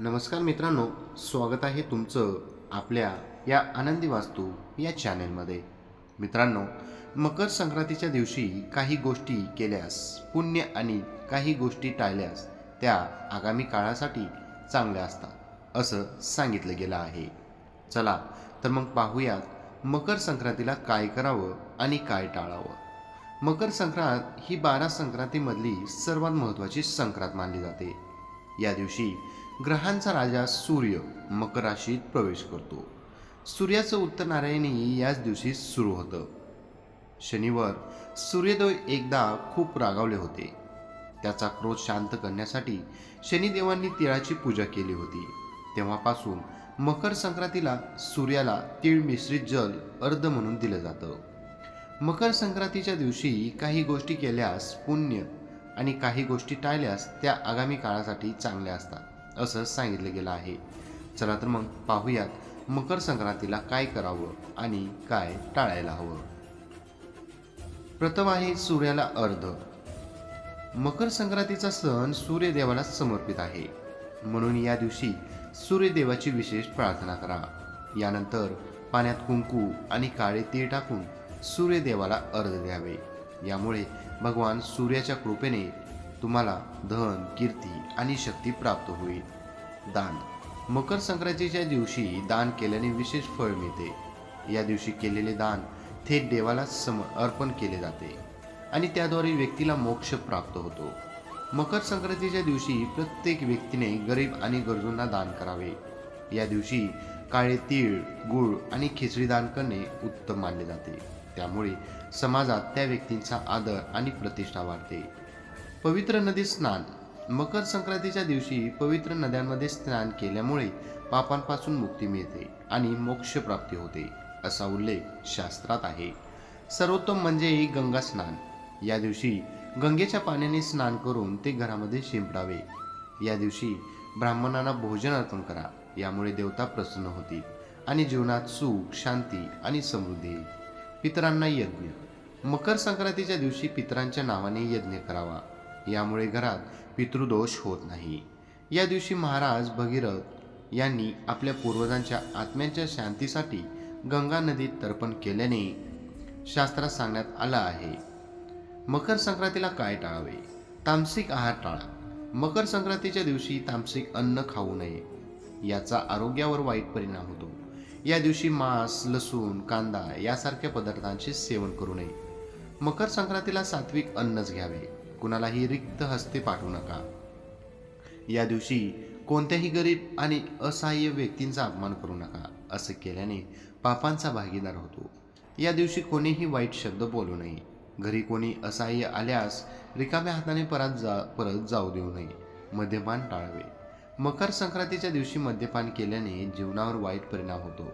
नमस्कार मित्रांनो, स्वागत आहे तुमचं आपल्या या आनंदी वास्तू या चॅनेलमध्ये. मित्रांनो, मकर संक्रांतीच्या दिवशी काही गोष्टी केल्यास पुण्य आणि काही गोष्टी टाळल्यास त्या आगामी काळासाठी चांगल्या असतात असं सांगितलं गेलं आहे. चला तर मग पाहूयात मकर संक्रांतीला काय करावं आणि काय टाळावं. मकर संक्रांत ही 12 संक्रांतीमधली सर्वात महत्त्वाची संक्रांत मानली जाते. या दिवशी ग्रहांचा राजा सूर्य मकर राशीत प्रवेश करतो. सूर्याचं उत्तरायणी याच दिवशी सुरू होतं. शनिवार सूर्यदेव एकदा खूप रागावले होते. त्याचा क्रोध शांत करण्यासाठी शनिदेवांनी तिळाची पूजा केली होती. तेव्हापासून मकर संक्रांतीला सूर्याला तीळ मिश्रित जल अर्ध म्हणून दिलं जातं. मकर संक्रांतीच्या दिवशी काही गोष्टी केल्यास पुण्य आणि काही गोष्टी टाळल्यास त्या आगामी काळासाठी चांगल्या असतात असं सांगितलं गेलं आहे. चला तर मग पाहूयात मकर संक्रांतीला काय करावं आणि काय टाळायला हवं. प्रथम आहे सूर्याला अर्ध. मकर संक्रांतीचा सण सूर्यदेवाला समर्पित आहे, म्हणून या दिवशी सूर्यदेवाची विशेष प्रार्थना करा. यानंतर पाण्यात कुंकू आणि काळे तीळ टाकून सूर्यदेवाला अर्घ्य द्यावे. यामुळे भगवान सूर्याच्या कृपेने तुम्हाला धन, कीर्ती आणि शक्ती प्राप्त होईल. दान. मकर संक्रांतीच्या दिवशी दान केल्याने विशेष फळ मिळते. या दिवशी केलेले दान थेट देवाला अर्पण केले जाते आणि त्याद्वारे व्यक्तीला मोक्ष प्राप्त होतो. मकर संक्रांतीच्या दिवशी प्रत्येक व्यक्तीने गरीब आणि गरजूंना दान करावे. या दिवशी काळे तीळ, गूळ आणि खिचडी दान करणे उत्तम मानले जाते. त्यामुळे समाजात त्या व्यक्तींचा आदर आणि प्रतिष्ठा वाढते. पवित्र नदी स्नान. मकर संक्रांतीच्या दिवशी पवित्र नद्यांमध्ये स्नान केल्यामुळे पापांपासून मुक्ती मिळते आणि मोक्ष प्राप्ती होते असा उल्लेख शास्त्रात आहे. सर्वोत्तम म्हणजे गंगा स्नान. या दिवशी गंगेच्या पाण्याने स्नान करून ते घरामध्ये शिंपडावे. या दिवशी ब्राह्मणांना भोजन अर्पण करा. यामुळे देवता प्रसन्न होतील आणि जीवनात सुख, शांती आणि समृद्धी येईल. पितरांना यज्ञ. मकर संक्रांतीच्या दिवशी पितरांच्या नावाने यज्ञ करावा. यामुळे घरात पितृदोष होत नाही. या दिवशी महाराज भगीरथ यांनी आपल्या पूर्वजांच्या आत्म्यांच्या शांतीसाठी गंगा नदीत तर्पण केल्याने शास्त्रात सांगण्यात आलं आहे. मकर संक्रांतीला काय टाळावे. तामसिक आहार टाळा. मकर संक्रांतीच्या दिवशी तामसिक अन्न खाऊ नये. याचा आरोग्यावर वाईट परिणाम होतो. या दिवशी मांस, लसूण, कांदा यासारख्या पदार्थांचे सेवन करू नये. मकर संक्रांतीला सात्विक अन्नच घ्यावे. कुणालाही रिक्त हस्ते पाठवू नका. या दिवशी कोणत्याही गरीब आणि असहाय्य व्यक्तींचा अपमान करू नका. असं केल्याने पापांचा भागीदार होतो. या दिवशी कोणीही वाईट शब्द बोलू नये. घरी कोणी असहाय्य आल्यास रिकाम्या हाताने परत जाऊ देऊ नये. मद्यपान टाळावे. मकर संक्रांतीच्या दिवशी मद्यपान केल्याने जीवनावर वाईट परिणाम होतो.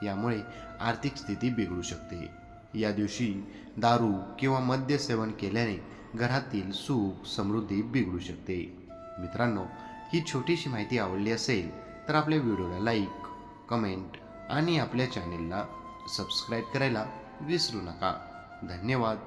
यामुळे आर्थिक स्थिती बिघडू शकते. या दिवशी दारू किंवा मद्य सेवन केल्याने घरातील सुख, समृद्धी बिघडू शकते. मित्रांनो, ही छोटीशी माहिती आवडली असेल तर आपल्या व्हिडिओला लाईक, कमेंट आणि आपल्या चॅनेलला सबस्क्राईब करायला विसरू नका. धन्यवाद.